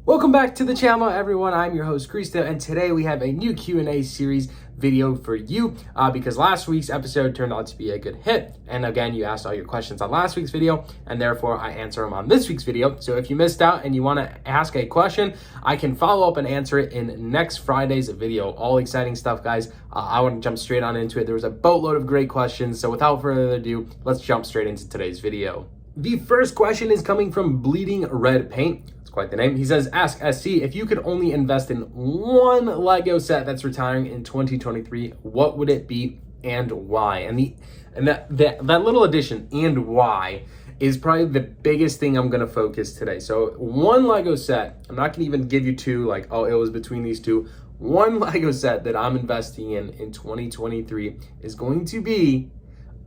Welcome back to the channel, everyone. I'm your host, Krista, and today we have a new Q&A series video for you because last week's episode turned out to be a good hit. And again, you asked all your questions on last week's video, and therefore I answer them on this week's video. So if you missed out and you want to ask a question, I can follow up and answer it in next Friday's video. All exciting stuff, guys. I want to jump straight on into it. There was a boatload of great questions. So without further ado, let's jump straight into today's video. The first question is coming from Bleeding Red Paint. Quite the name. He says, ask SC, if you could only invest in one Lego set that's retiring in 2023, what would it be and why? And that little addition, and why, is probably the biggest thing I'm gonna focus today. So one Lego set, I'm not gonna even give you two, like, oh, it was between these two. One Lego set that I'm investing in 2023 is going to be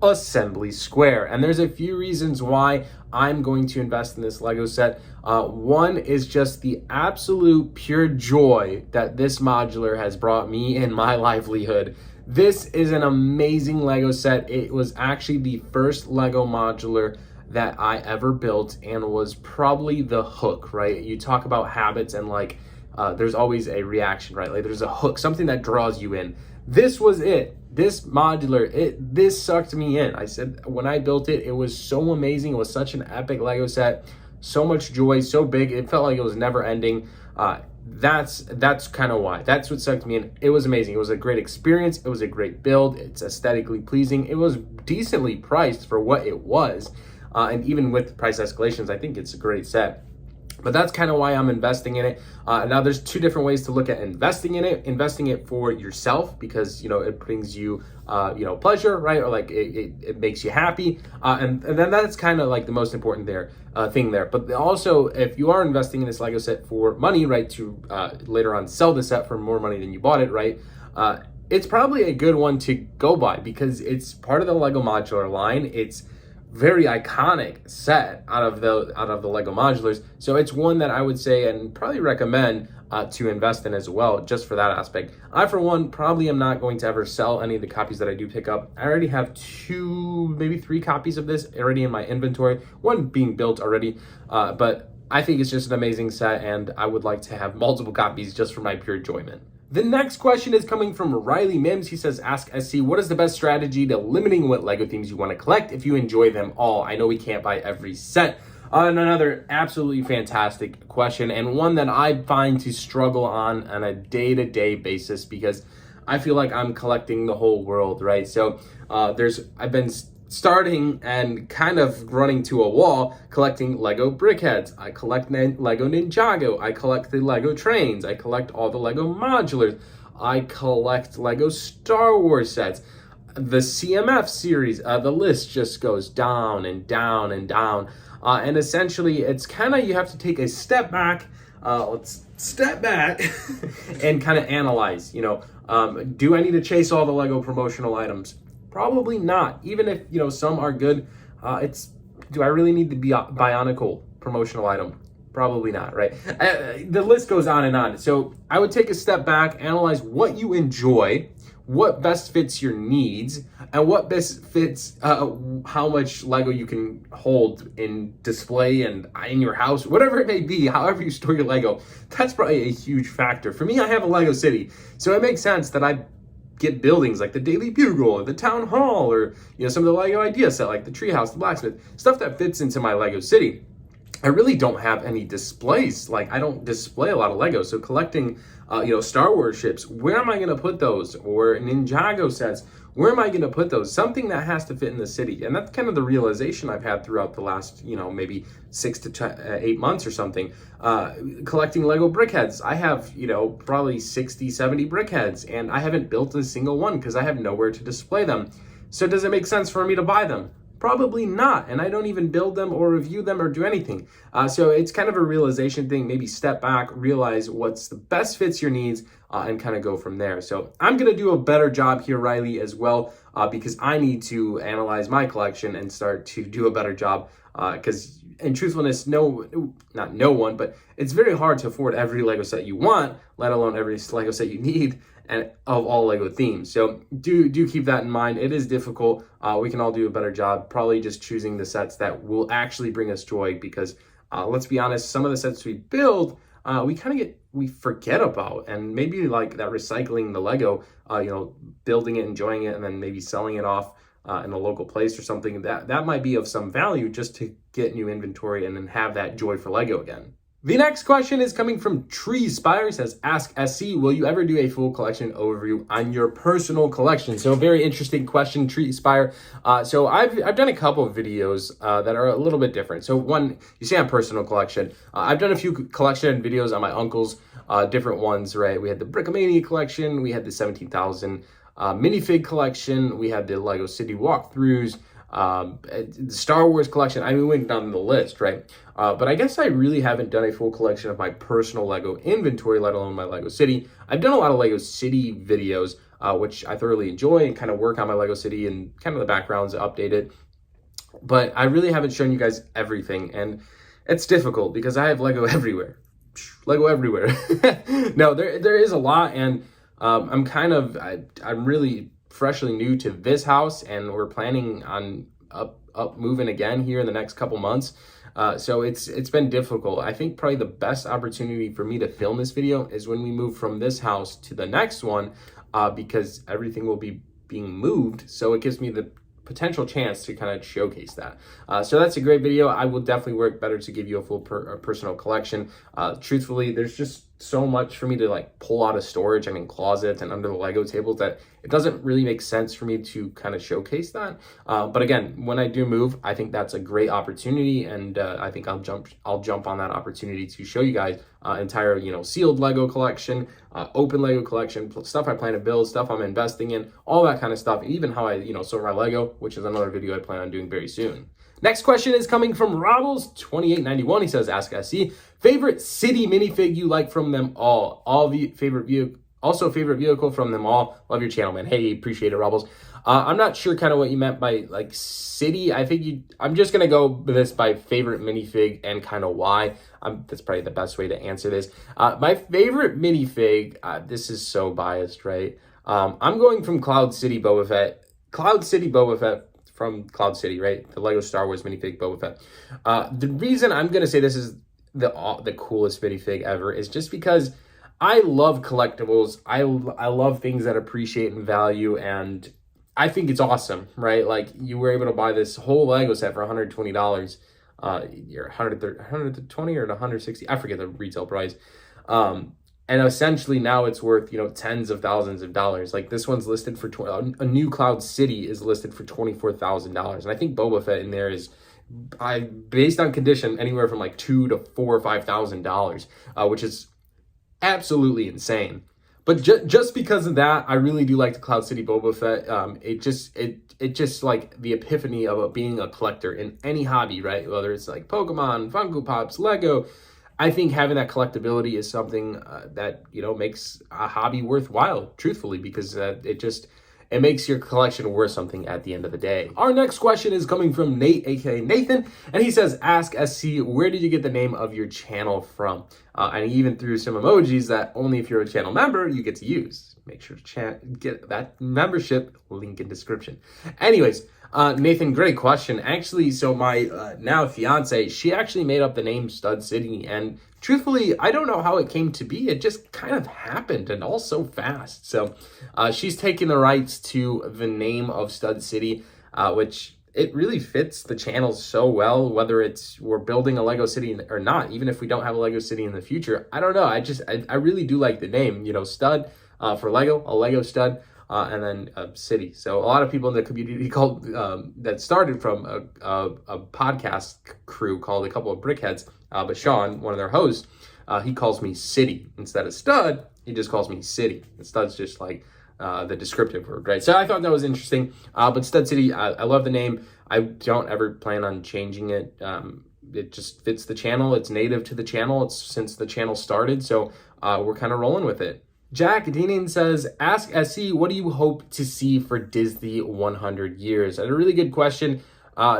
Assembly Square, and there's a few reasons why I'm going to invest in this Lego set. One is just the absolute pure joy that this modular has brought me in my livelihood. This is an amazing Lego set. It was actually the first Lego modular that I ever built and was probably the hook, right? You talk about habits and like there's always a reaction, right? Like there's a hook, something that draws you in. This was it. This modular, this sucked me in. I said, when I built it, it was so amazing. It was such an epic Lego set, so much joy, so big. It felt like it was never ending. That's kind of why. That's what sucked me in. It was amazing. It was a great experience. It was a great build. It's aesthetically pleasing. It was decently priced for what it was. And even with price escalations, I think it's a great set. But that's kind of why I'm investing in it. Now there's two different ways to look at investing in it. Investing it for yourself because, you know, it brings you, pleasure, right? Or like it makes you happy. And then that's kind of like the most important thing there. But also, if you are investing in this Lego set for money, right, to later on sell the set for more money than you bought it, right? It's probably a good one to go by because it's part of the Lego modular line. It's very iconic set out of the Lego modulars, so it's one that I would say and probably recommend to invest in as well, just for that aspect. I, for one, probably am not going to ever sell any of the copies that I do pick up. I already have 2, maybe 3 copies of this already in my inventory, one being built already, but I think it's just an amazing set, and I would like to have multiple copies just for my pure enjoyment. The next question is coming from Riley Mims. He says, ask SC, what is the best strategy to limiting what Lego themes you want to collect if you enjoy them all? I know we can't buy every set. And another absolutely fantastic question, and one that I find to struggle on a day-to-day basis because I feel like I'm collecting the whole world, right? So I've been starting and kind of running to a wall collecting Lego BrickHeads. I collect Lego Ninjago. I collect the Lego trains. I collect all the Lego modulars. I collect Lego Star Wars sets. The CMF series, the list just goes down and down and down. And essentially, it's kind of, you have to take a step back. Let's step back and kind of analyze, do I need to chase all the Lego promotional items? Probably not. Even if, some are good, do I really need the Bionicle promotional item? Probably not, right? The list goes on and on. So I would take a step back, analyze what you enjoy, what best fits your needs, and what best fits how much Lego you can hold in display and in your house, whatever it may be, however you store your Lego. That's probably a huge factor. For me, I have a Lego City, so it makes sense that I get buildings like the Daily Bugle or the Town Hall or some of the Lego idea set like the Treehouse, the Blacksmith, stuff that fits into my Lego City. I really don't have any displays. Like I don't display a lot of Lego. So collecting Star Wars ships, where am I going to put those? Or Ninjago sets, where am I going to put those? Something that has to fit in the city. And that's kind of the realization I've had throughout the last, maybe 6 to 8 months or something. Collecting Lego BrickHeads. I have, probably 60, 70 BrickHeads, and I haven't built a single one because I have nowhere to display them. So does it make sense for me to buy them? Probably not, and I don't even build them or review them or do anything. So it's kind of a realization thing, maybe step back, realize what's the best fits your needs, and kind of go from there. So I'm going to do a better job here, Riley, as well, because I need to analyze my collection and start to do a better job, because in truthfulness, not no one, but it's very hard to afford every Lego set you want, let alone every Lego set you need, and of all Lego themes. So do keep that in mind. It is difficult. We can all do a better job, probably just choosing the sets that will actually bring us joy, because let's be honest, some of the sets we build we forget about. And maybe like that recycling the Lego, building it, enjoying it, and then maybe selling it off in a local place or something, that might be of some value just to get new inventory and then have that joy for Lego again. The next question is coming from Tree Spire. It says, ask SC, will you ever do a full collection overview on your personal collection? So very interesting question, Tree Spire. So I've done a couple of videos that are a little bit different. So one, you say on personal collection. I've done a few collection videos on my uncle's, different ones, right? We had the Brickomania collection. We had the 17,000 Minifig collection. We had the Lego City walkthroughs. The Star Wars collection. I mean, we went down the list, right? But I guess I really haven't done a full collection of my personal Lego inventory, let alone my Lego City. I've done a lot of Lego City videos, which I thoroughly enjoy and kind of work on my Lego City and kind of the backgrounds, update it. But I really haven't shown you guys everything, and it's difficult because I have Lego everywhere. Lego everywhere. No, there is a lot, and I'm really freshly new to this house, and we're planning on up moving again here in the next couple months. So it's been difficult. I think probably the best opportunity for me to film this video is when we move from this house to the next one, because everything will be being moved. So it gives me the potential chance to kind of showcase that. So that's a great video. I will definitely work better to give you a full personal collection. Truthfully, there's just so much for me to like pull out of storage. I mean, closets and under the Lego tables, that it doesn't really make sense for me to kind of showcase that. But again, when I do move, I think that's a great opportunity, and I think I'll jump on that opportunity to show you guys entire sealed Lego collection, open Lego collection, stuff I plan to build, stuff I'm investing in, all that kind of stuff, and even how I sort my Lego, which is another video I plan on doing very soon. Next question is coming from Robbles2891. He says, ask SC, favorite city minifig you like from them all? Favorite vehicle from them all. Love your channel, man. Hey, appreciate it, Robbles. I'm not sure kind of what you meant by like city. I'm just gonna go with this by favorite minifig and kind of why. That's probably the best way to answer this. My favorite minifig, this is so biased, right? I'm going from Cloud City Boba Fett. From Cloud City, right? The Lego Star Wars minifig Boba Fett. The reason I'm gonna say this is the coolest minifig ever is just because I love collectibles. I love things that appreciate in value, and I think it's awesome, right? Like, you were able to buy this whole Lego set for $120, you're $120 or $160, I forget the retail price. And essentially now it's worth, tens of thousands of dollars. Like, this one's listed for, a new Cloud City is listed for $24,000. And I think Boba Fett in there is, based on condition, anywhere from like $2,000 to $4,000 or $5,000, which is absolutely insane. But just because of that, I really do like the Cloud City Boba Fett. It just like the epiphany of being a collector in any hobby, right? Whether it's like Pokemon, Funko Pops, Lego. I think having that collectability is something that makes a hobby worthwhile, truthfully, because it makes your collection worth something at the end of the day. Our next question is coming from Nate, aka Nathan, and he says, ask SC, where did you get the name of your channel from? And he even threw some emojis that only if you're a channel member you get to use. Make sure to get that membership, link in description. Anyways, Nathan, great question. Actually, so my now fiance, she actually made up the name Stud City, and truthfully, I don't know how it came to be. It just kind of happened, and all so fast. So she's taken the rights to the name of Stud City, which it really fits the channel so well, whether we're building a Lego City or not. Even if we don't have a Lego City in the future, I don't know. I really do like the name, Stud for Lego, a Lego stud. And then a city. So a lot of people in the community called that started from a podcast crew called A Couple of Brickheads. But Sean, one of their hosts, he calls me City instead of Stud. He just calls me City. And Stud's just like the descriptive word, right? So I thought that was interesting. But Stud City, I love the name. I don't ever plan on changing it. It just fits the channel. It's native to the channel. It's since the channel started. So we're kind of rolling with it. Jack Deaning says, ask SC, what do you hope to see for Disney 100 years? And a really good question.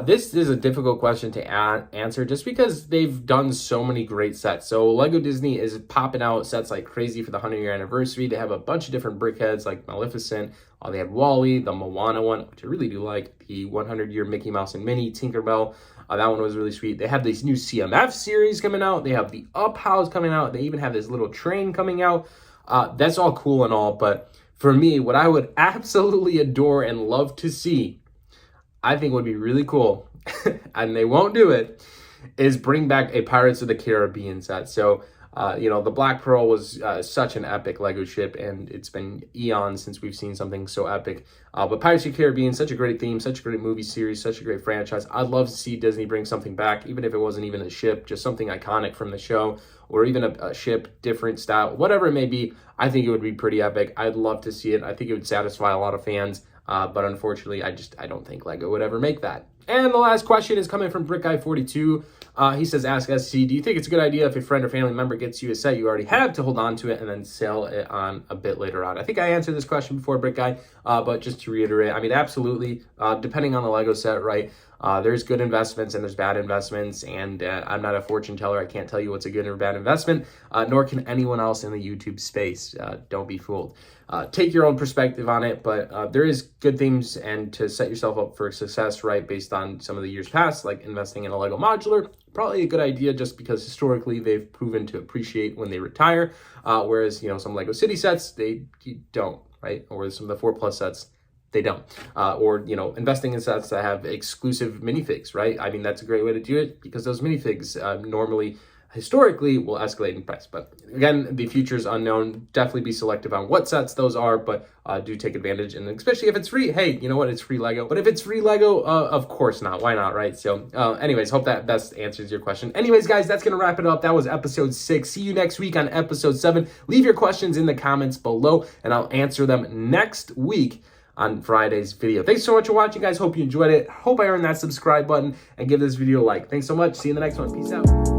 This is a difficult question to answer just because they've done so many great sets. So Lego Disney is popping out sets like crazy for the 100-year anniversary. They have a bunch of different brickheads like Maleficent. They had Wall-E, the Moana one, which I really do like. The 100-year Mickey Mouse and Minnie, Tinkerbell. That one was really sweet. They have this new CMF series coming out. They have the Up House coming out. They even have this little train coming out. That's all cool and all, but for me, what I would absolutely adore and love to see, I think would be really cool, and they won't do it, is bring back a Pirates of the Caribbean set. So, the Black Pearl was such an epic Lego ship, and it's been eons since we've seen something so epic. But Pirates of the Caribbean, such a great theme, such a great movie series, such a great franchise. I'd love to see Disney bring something back, even if it wasn't even a ship, just something iconic from the show, or even a ship, different style, whatever it may be. I think it would be pretty epic. I'd love to see it. I think it would satisfy a lot of fans. But unfortunately, I don't think Lego would ever make that. And the last question is coming from BrickGuy42. He says, ask SC, do you think it's a good idea if a friend or family member gets you a set you already have to hold on to it and then sell it on a bit later on? I think I answered this question before, Brick but just to reiterate, I mean, absolutely, depending on the Lego set, right? There's good investments and there's bad investments, and I'm not a fortune teller. I can't tell you what's a good or bad investment, nor can anyone else in the YouTube space. Don't be fooled. Take your own perspective on it, but there is good things, and to set yourself up for success, right, based on some of the years past, like investing in a Lego modular, probably a good idea just because historically they've proven to appreciate when they retire, whereas, some Lego City sets, they don't, right? Or some of the 4+ sets, they don't. Or investing in sets that have exclusive minifigs, right? I mean, that's a great way to do it because those minifigs normally, historically, will escalate in price. But again, the future is unknown. Definitely be selective on what sets those are, but do take advantage. And especially if it's free, hey, you know what? It's free Lego. But if it's free Lego, of course not. Why not, right? So anyways, hope that best answers your question. Anyways, guys, that's going to wrap it up. That was episode 6. See you next week on episode 7. Leave your questions in the comments below, and I'll answer them next week on Friday's video. Thanks so much for watching, guys. Hope you enjoyed it. Hope I earned that subscribe button, and give this video a like. Thanks so much. See you in the next one. Peace out.